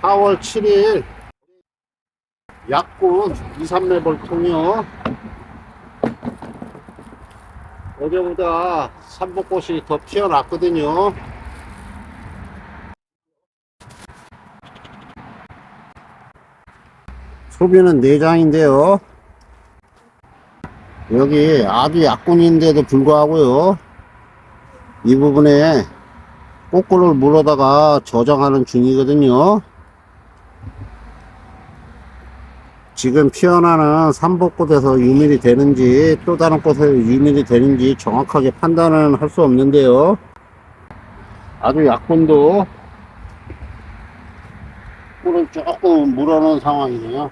4월 7일 약군 2, 3레벨 통이요. 어제보다 삼복꽃이 더 피어났거든요. 소비는 4장인데요. 여기 아주 약군인데도 불구하고요. 이 부분에 꼬꾸를 물어다가 저장하는 중이거든요. 지금 피어나는 삼복꽃에서 유밀이 되는지 또 다른 꽃에서 유밀이 되는지 정확하게 판단은 할 수 없는데요. 아주 약군도 꿀을 조금 물어놓은 상황이네요.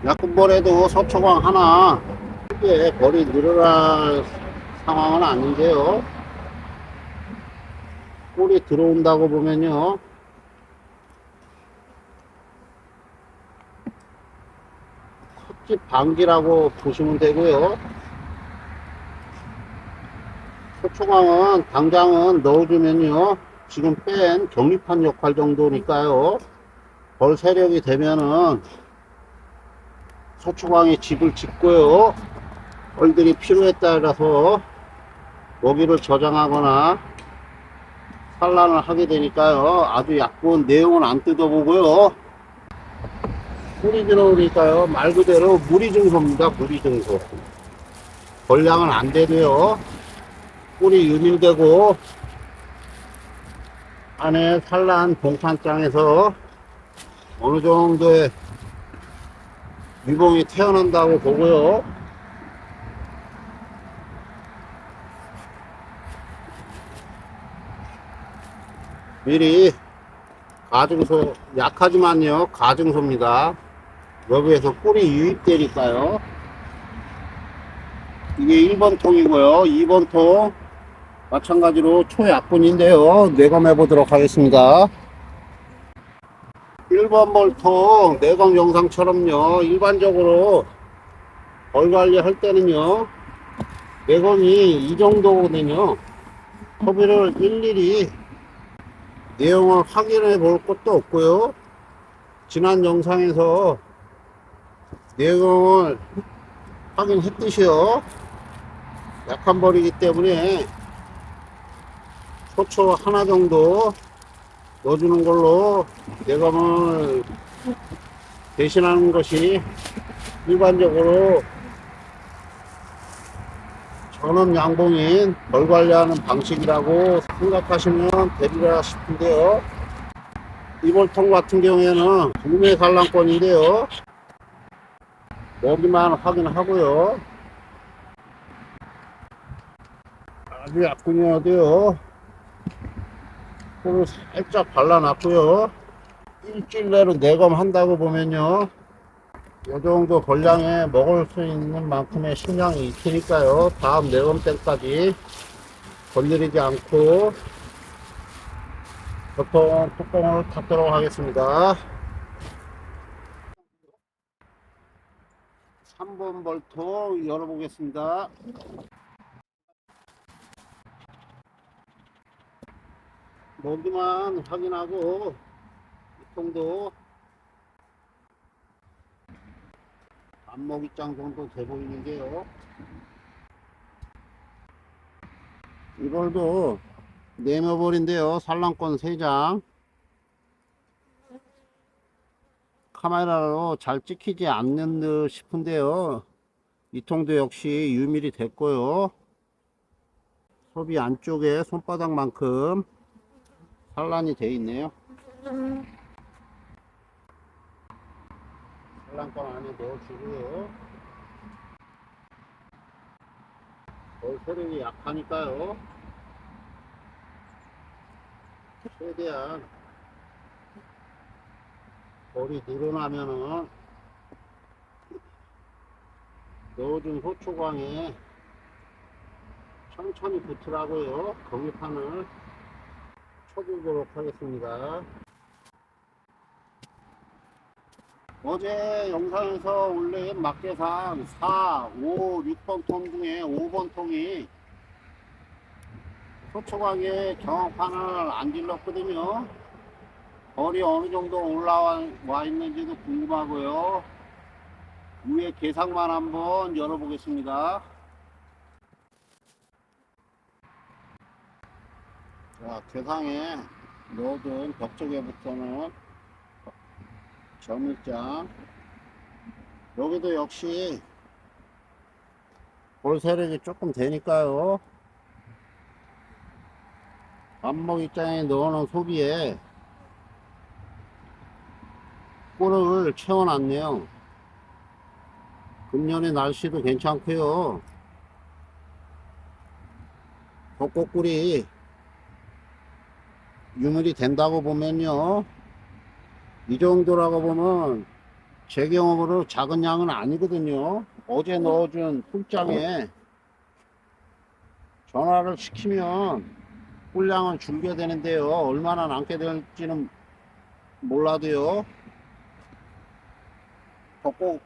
약군벌에도 서초광 하나 크게 벌이 늘어날 상황은 아닌데요. 꿀이 들어온다고 보면요, 컷집 방지라고 보시면 되고요. 서초광은 당장은 넣어주면요, 지금 뺀 격립한 역할 정도니까요, 벌 세력이 되면은 서초광이 집을 짓고요, 벌들이 필요에 따라서 먹이를 저장하거나 산란을 하게 되니까요, 아주 약분 내용은 안 뜯어보고요, 꿀이 들어오니까요, 말 그대로 무리증소입니다. 무리증소. 벌량은 안 돼도요, 꿀이 유밀되고 안에 산란 동탄장에서 어느 정도의 유봉이 태어난다고 보고요. 미리 가증소, 약하지만요, 가증소입니다. 여기에서 꿀이 유입되니까요. 이게 1번 통이고요. 2번 통 마찬가지로 초약분인데요. 내검해 보도록 하겠습니다. 1번 벌통 내검 영상처럼요, 일반적으로 벌 관리할 때는요, 내검이 이 정도거든요. 소비를 일일이 내용을 확인해 볼 것도 없고요. 지난 영상에서 내용을 확인했듯이요, 약한 벌이기 때문에 소초 하나 정도 넣어주는 걸로 내검을 대신하는 것이 일반적으로 전업 양봉인 벌 관리하는 방식이라고 생각하시면 되리라 싶은데요. 이벌통 같은 경우에는 구매 산란권인데요, 먹이만 확인하고요, 아주 약분이어도요, 꿀을 살짝 발라놨고요, 일주일 내로 내검 한다고 보면요, 이 정도 벌량에 먹을 수 있는 만큼의 식량이 있으니까요, 다음 내검 때까지 건드리지 않고 보통 뚜껑을 닫도록 하겠습니다. 3번 벌통 열어보겠습니다. 먹이만 확인하고 이 통도 앞먹이장 정도 돼 보이는데요. 이걸도 네모벌인데요. 산란권 3장. 카메라로 잘 찍히지 않는 듯 싶은데요. 이 통도 역시 유밀이 됐고요. 소비 안쪽에 손바닥만큼 산란이 돼 있네요. 산란권 안에 넣어주고요. 벌 세력이 약하니까요, 최대한 벌이 늘어나면은 넣어준 소초광에 천천히 붙으라고요. 격립판을 쳐주도록 하겠습니다. 어제 영상에서 올린 막대상 4, 5, 6번 통 중에 5번 통이 소초각에 경합판을 안 질렀거든요. 벌이 어느 정도 올라와 있는지도 궁금하고요. 위에 개상만 한번 열어보겠습니다. 자, 개상에 넣어둔 벽 쪽에부터는 점일장. 여기도 역시 볼 세력이 조금 되니까요. 안목입장에 넣어놓은 소비에 꿀을 채워놨네요. 금년의 날씨도 괜찮고요. 벚꽃꿀이 유물이 된다고 보면요, 이 정도라고 보면 제 경험으로 작은 양은 아니거든요. 어제 넣어준 꿀장에 전화를 시키면 꿀량은 줄게 되는데요. 얼마나 남게 될지는 몰라도요, 벚꽃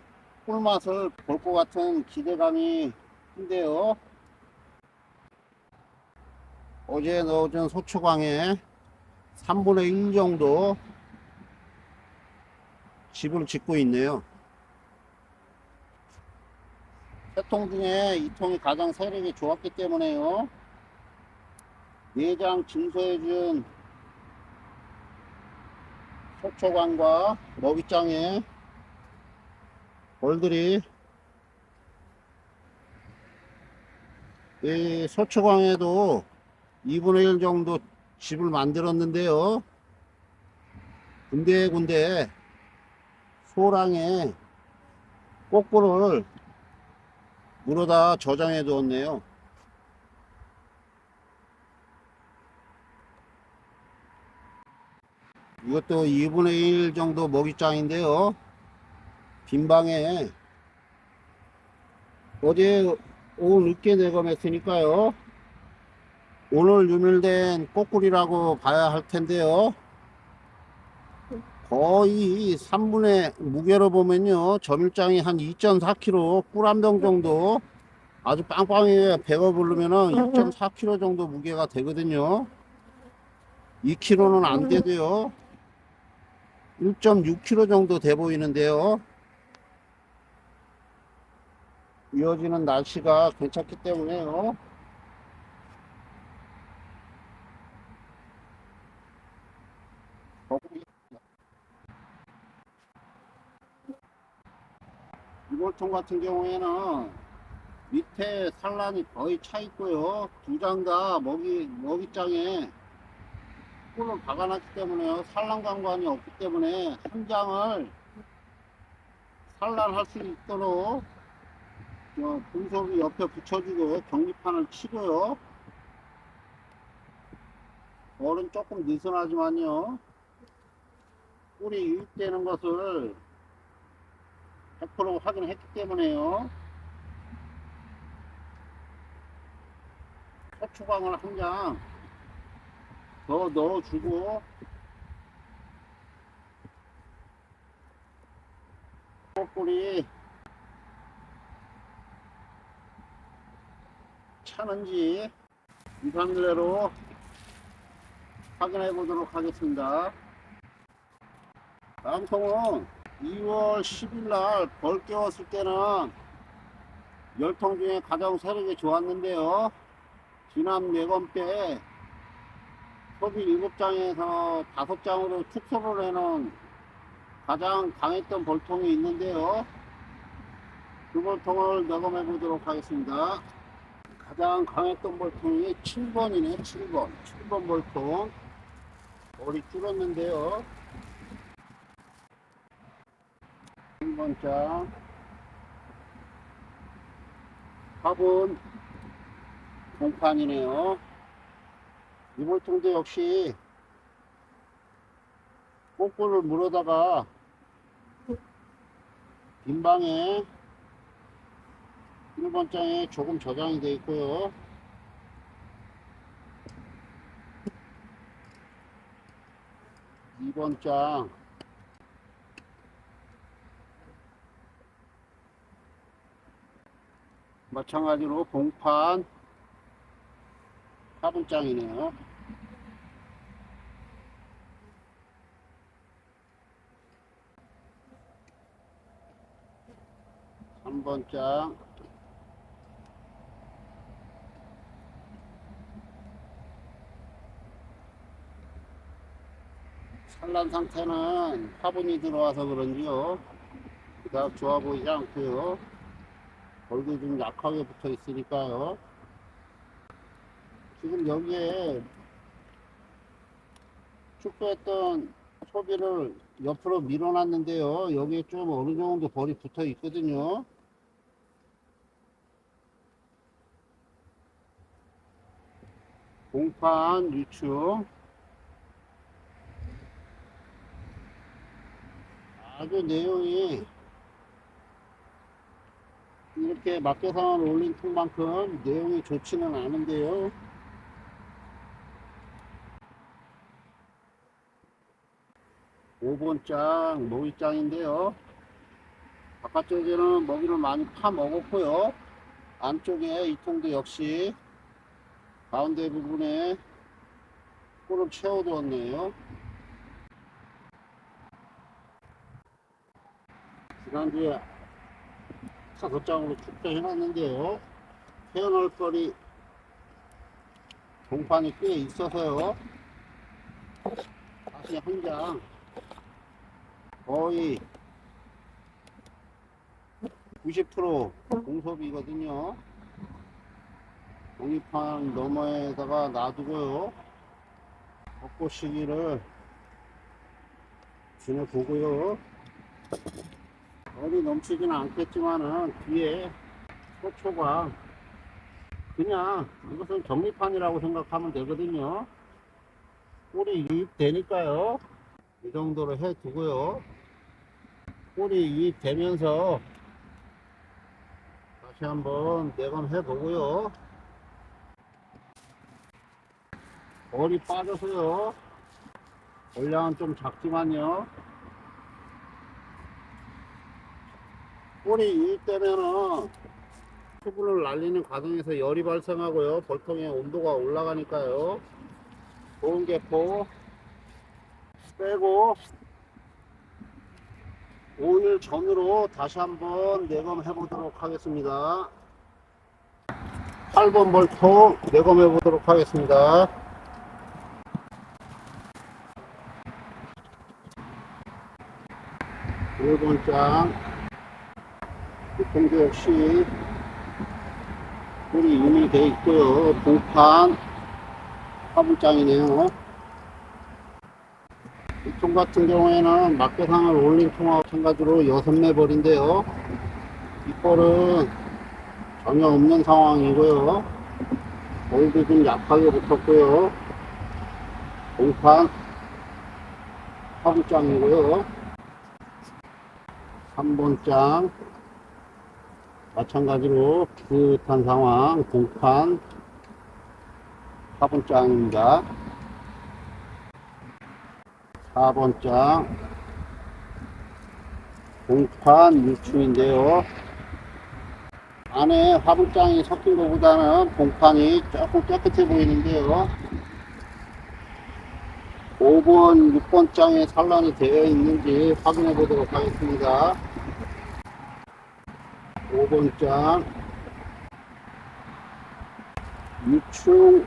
꿀맛을 볼 것 같은 기대감이 큰데요. 어제 넣어준 소초광에 3분의 1 정도 집을 짓고 있네요. 세 통 중에 이 통이 가장 세력이 좋았기 때문에요. 내장 증소해준 소초광과 먹이장에 벌들이, 이 소초광에도 2분의 1 정도 집을 만들었는데요. 군데군데 소랑에 꼬꾸를 물어다 저장해 두었네요. 이것도 2분의 1 정도 먹이장인데요. 빈방에 어제 오후 늦게 내검했으니까요. 오늘 유밀된 꼬꿀이라고 봐야 할 텐데요. 거의 3분의 무게로 보면요, 점일장이 한 2.4kg, 꿀 한 병 정도 아주 빵빵하게 배가 부르면은 2.4kg 정도 무게가 되거든요. 2kg는 안 돼도요, 1.6kg 정도 돼 보이는데요. 이어지는 날씨가 괜찮기 때문에요. 이볼통 같은 경우에는 밑에 산란이 거의 차 있고요. 두 장 다 먹이장에 꿀을 박아놨기 때문에요. 산란 관관이 없기 때문에 한 장을 산란할 수 있도록 분석이 옆에 붙여주고 경리판을 치고요. 벌은 조금 느슨하지만요, 꿀이 유입되는 것을 100% 확인했기 때문에요. 소초광을 한 장 더 넣어주고, 꿀이 차는지 이상례로 확인해 보도록 하겠습니다. 다음 통은 2월 10일 날 벌 깨웠을 때는 10통 중에 가장 세력이 좋았는데요. 지난 매건 때 소비 7장에서 5장으로 축소를 해놓은 가장 강했던 벌통이 있는데요. 그 벌통을 매검해 보도록 하겠습니다. 가장 강했던 벌통이 7번이네. 7번 벌통. 머리 줄었는데요. 1번장 화분 공판이네요. 이 벌통도 역시 꼬꾸를 물어다가 빈방에 1번장에 조금 저장이 되어 있고요. 2번장 마찬가지로 봉판 화분장이네요. 3번장. 산란 상태는 화분이 들어와서 그런지요, 그닥 좋아 보이지 않고요. 벌도 좀 약하게 붙어 있으니까요. 지금 여기에 축소했던 소비를 옆으로 밀어놨는데요. 여기에 좀 어느 정도 벌이 붙어 있거든요. 공판 유충 아주 내용이 이렇게 막대상을 올린 통만큼 내용이 좋지는 않은데요. 5번장 모기장인데요. 바깥쪽에는 먹이를 많이 파 먹었고요. 안쪽에 이 통도 역시 가운데 부분에 꿀을 채워두었네요. 지난주에 5장으로 축소해놨는데요. 태어날 거리 동판이 꽤 있어서요. 다시 한 장 거의 90% 공섭이거든요. 독립판 너머에다가 놔두고요. 벚꽃 시기를 지내보고요. 열이 넘치지는 않겠지만은 뒤에 소초가 그냥 이것은 정리판이라고 생각하면 되거든요. 꿀이 유입되니까요. 이 정도로 해 두고요. 꿀이 유입되면서 다시 한번 내감해 보고요. 벌이 빠져서요. 물량은 좀 작지만요. 꿀이 유입되면은 수분을 날리는 과정에서 열이 발생하고요. 벌통의 온도가 올라가니까요. 좋은 개포 빼고 5일 전으로 다시 한번 내검해 보도록 하겠습니다. 8번 벌통 내검해 보도록 하겠습니다. 1번장 이 통도 역시 꿀이 이미 되어 있고요. 봉판 화분장이네요. 이 통 같은 경우에는 막대상을 올린 통하고 마찬가지로 6매벌인데요. 이 벌은 전혀 없는 상황이고요. 벌도 좀 약하게 붙었고요. 봉판 화분장이고요. 3번장 마찬가지로 비슷한 상황 봉판 화분장입니다. 4번장 봉판 유충인데요. 안에 화분장이 섞인 것보다는 봉판이 조금 깨끗해 보이는데요. 5번, 6번장에 산란이 되어 있는지 확인해 보도록 하겠습니다. 5번장 유충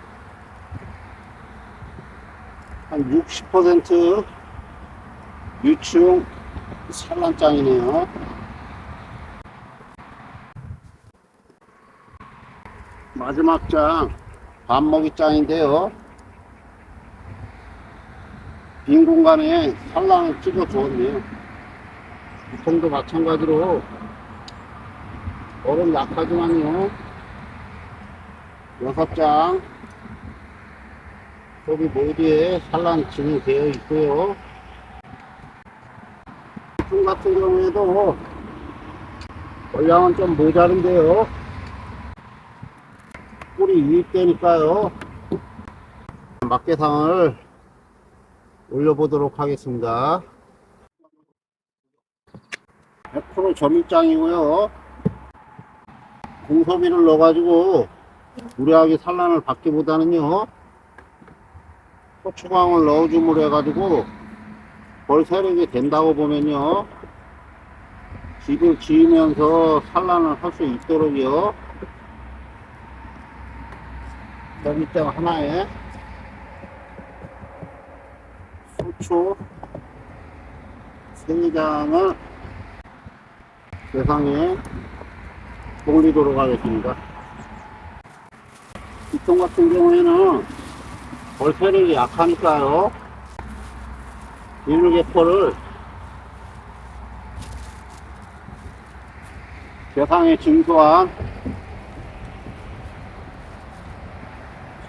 한 60% 유충 산란장이네요. 마지막 장 밥먹이장인데요. 빈 공간에 산란을 찍어 주었네요. 이 통도 마찬가지로 얼음 약하지만요. 6장 소비 모두에 산란 진행되어 있고요. 이 통 같은 경우에도 물량은 좀 모자른데요. 꿀이 유입되니까요. 막대상을 올려보도록 하겠습니다. 100% 점입장이고요. 공소비를 넣어가지고 무리하게 산란을 받기보다는요, 소추광을 넣어줌으로 해가지고 벌 세력이 된다고 보면요, 집을 지으면서 산란을 할 수 있도록요, 먹이장 하나에 소초 3장을 세상에 올리도록 하겠습니다. 이통 같은 경우에는 벌 세력이 약하니까요, 비닐개포를 세상에 증소한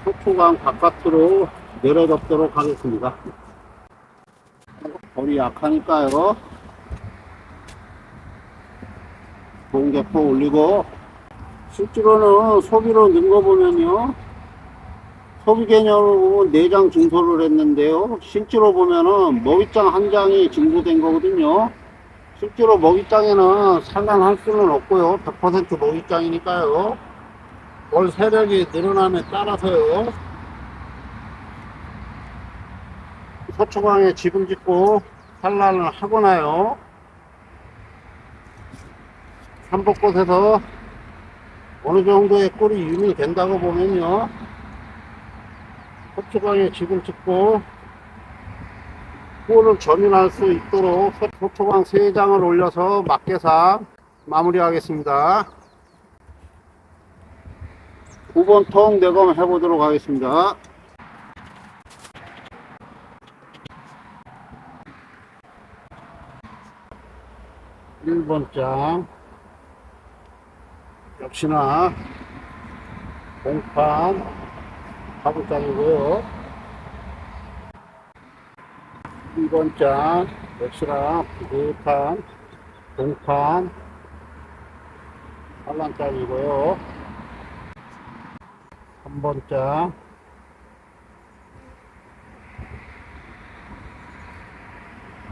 소초광 바깥으로 내려잡도록 하겠습니다. 벌이 약하니까요, 동개포 올리고, 실제로는 소비로 넣은 거 보면요, 소비 개념으로 보면 4장 증소를 했는데요, 실제로 보면은 먹이장 1장이 증소된 거거든요. 실제로 먹이장에는 산란할 수는 없고요, 100% 먹이장이니까요, 벌 세력이 늘어남에 따라서요, 소초광에 지붕 짓고 산란을 하거나요, 산복곳에서 어느 정도의 꿀이 유미된다고 보면요, 소초광에 집을 짓고 꿀을 전인할 수 있도록 소초광 3장을 올려서 막개상 마무리하겠습니다. 9번 통 내검 해보도록 하겠습니다. 1번 장 역시나 공판 화분장이고요. 2번 장 역시나 비슷한 공판 산란장이고요. 3번 장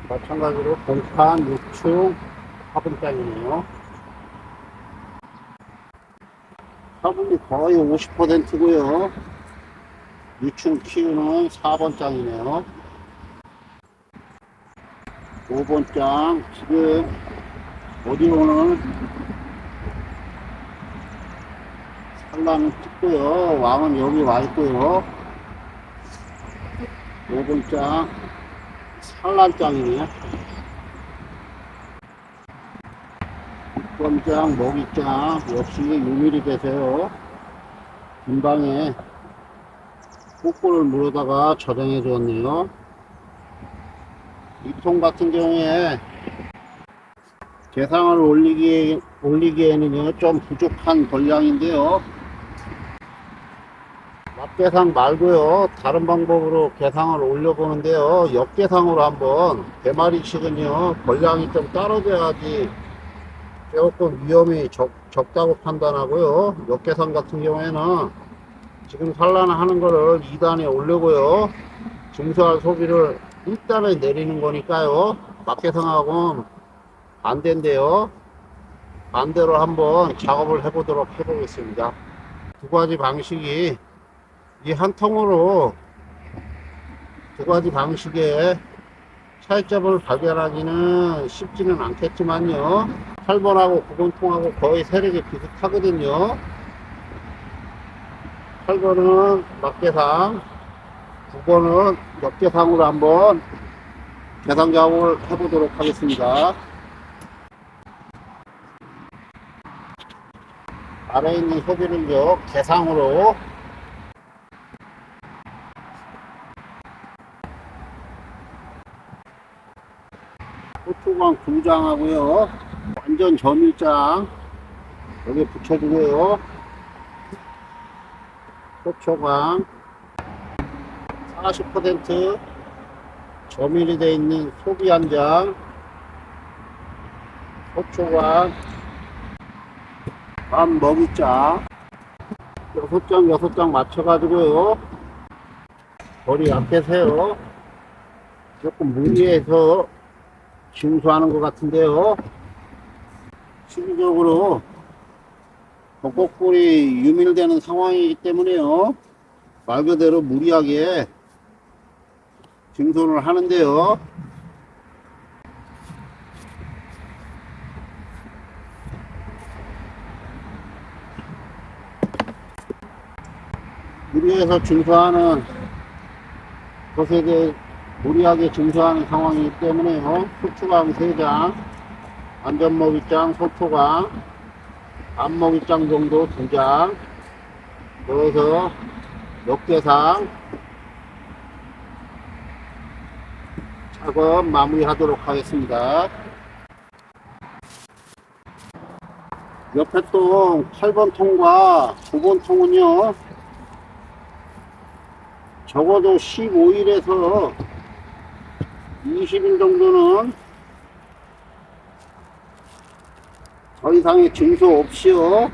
마찬가지로 공판 6충 화분장이네요. 화분이 거의 50%고요. 유충 키우는 4번 장이네요. 5번 장 지금 어디로는 산란을 찍고요. 왕은 여기 와 있고요. 5번 장 산란장이네요. 6번 장 먹이장 역시 유밀이 되세요. 빈방에 꿀꿀을 물어다가 저장해 주었네요. 이 통 같은 경우에 개상을 올리기에는요 좀 부족한 분량인데요, 막개상 말고요 다른 방법으로 개상을 올려보는데요, 역개상으로 한번 대마리씩은요 분량이 좀 떨어져야지 조금 위험이 적다고 판단하고요, 역개상 같은 경우에는 지금 산란하는 거를 2단에 올리고요, 증소할 소비를 1단에 내리는 거니까요, 막개상하고는 반대인데요, 반대로 한번 작업을 해보겠습니다. 두 가지 방식이 이 한 통으로 두 가지 방식의 차이점을 발견하기는 쉽지는 않겠지만요, 8번하고 9번 통하고 거의 세력이 비슷하거든요. 8번은 막개상, 9번은 역개상으로 한번 개상 작업을 해보도록 하겠습니다. 아래에 있는 소비를요 개상으로 소초광 2장하고요 완전 점일장 여기 붙여주고요, 소초광 40% 점일이 되어 있는 소비 1장, 소초광 반 먹이장 6장 맞춰가지고요, 벌이 약해서요 조금 무리해서 징수하는 것 같은데요, 시기적으로 벚꽃꿀이 유밀되는 상황이기 때문에요. 말 그대로 무리하게 증손을 하는데요. 무리해서 증수하는 것에 대해 무리하게 증수하는 상황이기 때문에요. 소초강 3장, 안전먹이장, 소초강, 안먹이장 정도 2장 넣어서 역계상 작업 마무리하도록 하겠습니다. 옆에 또 8번 통과 9번 통은요, 적어도 15일에서 20일 정도는 더 이상의 증소 없이요,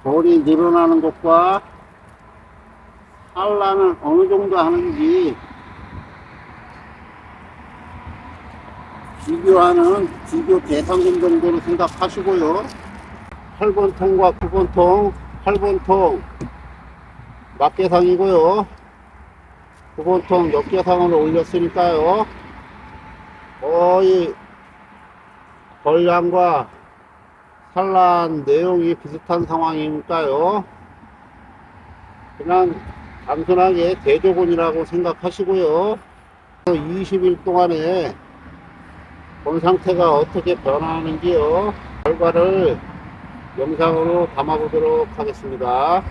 벌이 늘어나는 것과 산란을 어느 정도 하는지 비교하는 비교 대상금 정도로 생각하시고요. 8번 통과 9번 통, 8번 통 막계상이고요. 9번 통 역계상으로 올렸으니까요. 거의 벌량과 산란 내용이 비슷한 상황이니까요. 그냥 단순하게 대조군이라고 생각하시고요. 20일 동안에 본 상태가 어떻게 변하는지요, 결과를 영상으로 담아보도록 하겠습니다.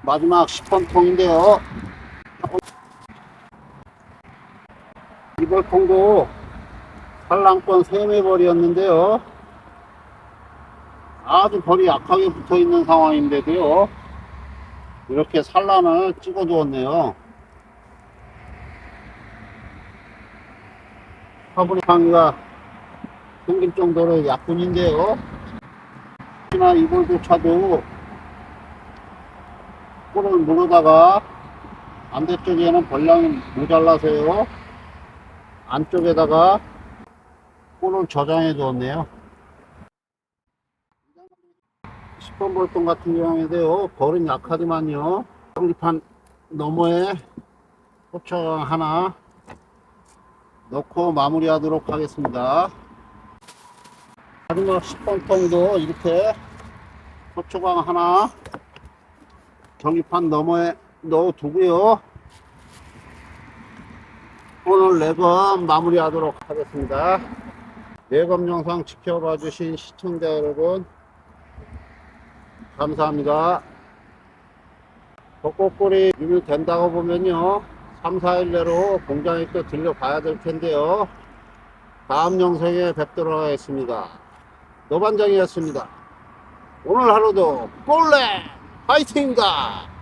마지막 10번 통인데요. 이번 통도 산란권 세매벌이었는데요. 아주 벌이 약하게 붙어 있는 상황인데도요, 이렇게 산란을 찍어 두었네요. 화분의 방위가 생길 정도로 약분인데요. 특히나 이볼조차도 꿀을 물어다가 반대쪽에는 벌량이 모자라서요, 안쪽에다가 꿀을 저장해 두었네요. 10번 벌통 같은 경우에도요, 벌은 약하지만요, 전기판 너머에 포청 하나 넣고 마무리하도록 하겠습니다. 마지막 10번 통도 이렇게 포초강 하나 전기판 너머에 넣어 두고요, 오늘 내검 마무리하도록 하겠습니다. 내검 영상 지켜봐 주신 시청자 여러분, 감사합니다. 벚꽃꿀이 유밀된다고 보면요, 3, 4일 내로 공장에 또 들려봐야 될 텐데요. 다음 영상에 뵙도록 하겠습니다. 노반장이었습니다. 오늘 하루도 꿀래 파이팅입니다.